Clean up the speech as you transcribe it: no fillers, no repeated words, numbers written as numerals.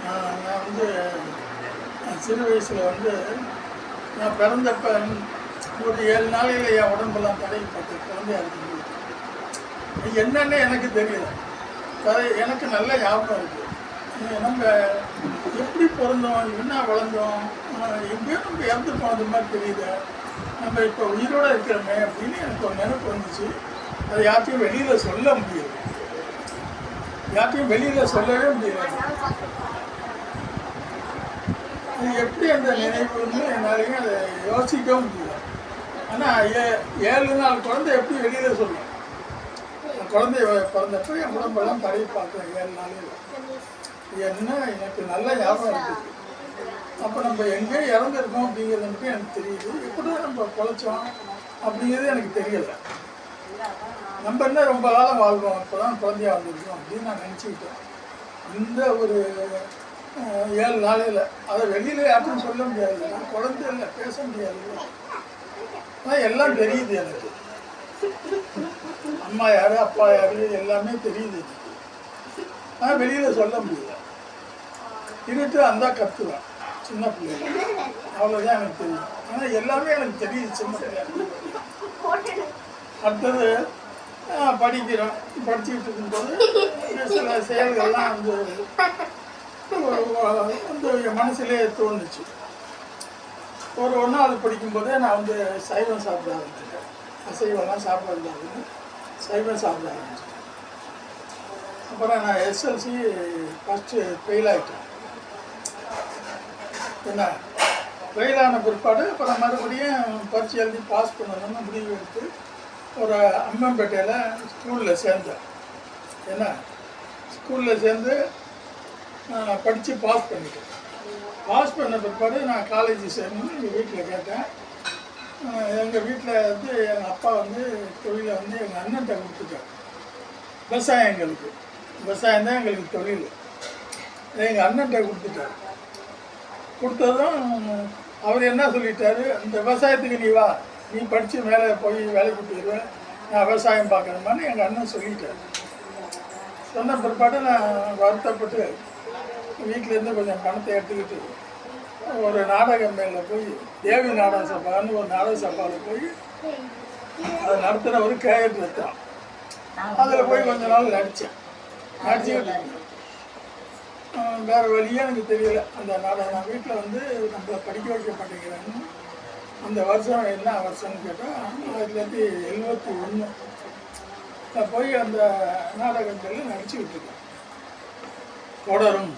நான் வந்து சிறு வயசில் வந்து நான் பிறந்தப்ப ஒரு 7 நாளையில் என் உடம்பெல்லாம் தடைப்பட்டு குழந்தையா இருக்கும்போது என்னன்னு எனக்கு தெரியல. எனக்கு நல்ல ஞாபகம் இருக்குது. நம்ம எப்படி பிறந்தோம், என்ன வளர்ந்தோம், எப்படியோ நம்ம இறந்து போனது மாதிரி தெரியுது. நம்ம இப்போ உயிரோடு இருக்கிறோமே அப்படின்னு எனக்கு ஒரு நினைப்பு வந்துச்சு. அதை யார்ட்டையும் வெளியில் சொல்ல முடியாது, யார்ட்டையும் வெளியில் சொல்லவே முடியாது. அது எப்படி அந்த நினைவுன்னு என்னாலையும் அதை யோசிக்கவும் முடியல. ஆனால் 7 நாள் குழந்தை எப்படி வெளியில் சொல்லும்? குழந்தை பிறந்தப்போ என் உடம்பெல்லாம் தடவி பார்க்குறேன் 7 நாளையில். என்ன எனக்கு நல்ல ஞாபகம் இருக்குது. அப்போ நம்ம எங்கேயோ இறந்துருக்கோம் அப்படிங்கிறது மட்டும் எனக்கு தெரியுது. எப்படி நம்ம பொழைச்சோம் அப்படிங்கிறது எனக்கு தெரியலை. நம்ம என்ன ரொம்ப காலம் வாழ்வோம், இப்போ தான் குழந்தையாக வந்திருக்கோம் அப்படின்னு நான் நினச்சிக்கிட்டேன். இந்த ஒரு 7 நாளையில் அதை வெளியில் யாருக்கும் சொல்ல முடியாது. நான் குழந்தை இல்லை, பேச முடியாது. ஆனால் எல்லாம் தெரியுது எனக்கு. அம்மா யார், அப்பா யார் எல்லாமே தெரியுது எனக்கு. ஆனால் வெளியில் சொல்ல முடியல. இருட்டு அந்த கற்றுவேன் சின்ன பிள்ளைங்க, அவ்வளோதான் எனக்கு தெரியும். ஆனால் எல்லாமே எனக்கு தெரியுது சின்ன பிள்ளைங்க. அடுத்தது படிக்கிறோம். படிச்சுக்கிட்டு இருக்கும்போது சில செயல்கள்லாம் வந்து என் மனசுலேயே தோணுச்சு. ஒரு 1ஆவது படிக்கும்போதே நான் சைவம் சாப்பிட ஆரம்பிச்சிட்டேன். அசைவம்லாம் சாப்பிடக்கூடாதுன்னு சைவம் சாப்பிட ஆரம்பிச்சிட்டேன். அப்புறம் நான் எஸ்எல்சி ஃபஸ்ட்டு ஃபெயில் ஆகிட்டேன். என்ன ஃபெயிலான பிற்பாடு அப்புறம் மறுபடியும் பரீட்சை எழுதி பாஸ் பண்ணணும்னு முடிவு எடுத்து ஒரு அம்மம்பேட்டையில் ஸ்கூலில் சேர்ந்தேன். என்ன ஸ்கூலில் சேர்ந்து படித்து பாஸ் பண்ணிட்டேன். பாஸ் பண்ண பிற்பாடு நான் காலேஜ் சேரணும்னு எங்கள் வீட்டில் கேட்டேன். எங்கள் வீட்டில் எங்கள் அப்பா தொழிலை எங்கள் அண்ணன்கிட்ட கொடுத்துட்டார். விவசாயம் எங்களுக்கு, விவசாயம் தான் எங்களுக்கு தொழில். எங்கள் அண்ணன்கிட்ட கொடுத்துட்டார். கொடுத்ததும் அவர் என்ன சொல்லிட்டார், இந்த விவசாயத்துக்கு நீ வா, நீ படித்து மேலே போய் வேலைக்கு போயிடுவேன், நான் விவசாயம் பார்க்கணுமான்னு எங்கள் அண்ணன் சொல்லிட்டார். சொன்ன பிற்பாடு நான் வருத்தப்பட்டு வீட்டிலேருந்து கொஞ்சம் பணத்தை எடுத்துக்கிட்டு ஒரு நாடக மேலில் போய் தேவி நாடக சபான்னு ஒரு நாடக சபாவில் போய் அதை நடத்துகிற ஒரு கேஎட் ரத்னம், அதில் போய் கொஞ்ச நாள் நடித்தேன். நடிச்சுக்கிட்டு வேறு வழியே எனக்கு தெரியல. அந்த நாடகம் நான் வீட்டில் நம்மளை படிக்க வைக்க மாட்டேங்கிறாங்க. அந்த வருஷம் என்ன வருஷம்னு கேட்டால் 1971 நான் போய் அந்த நாடகங்களில் நடிச்சுக்கிட்டு இருக்கேன். தொடரும்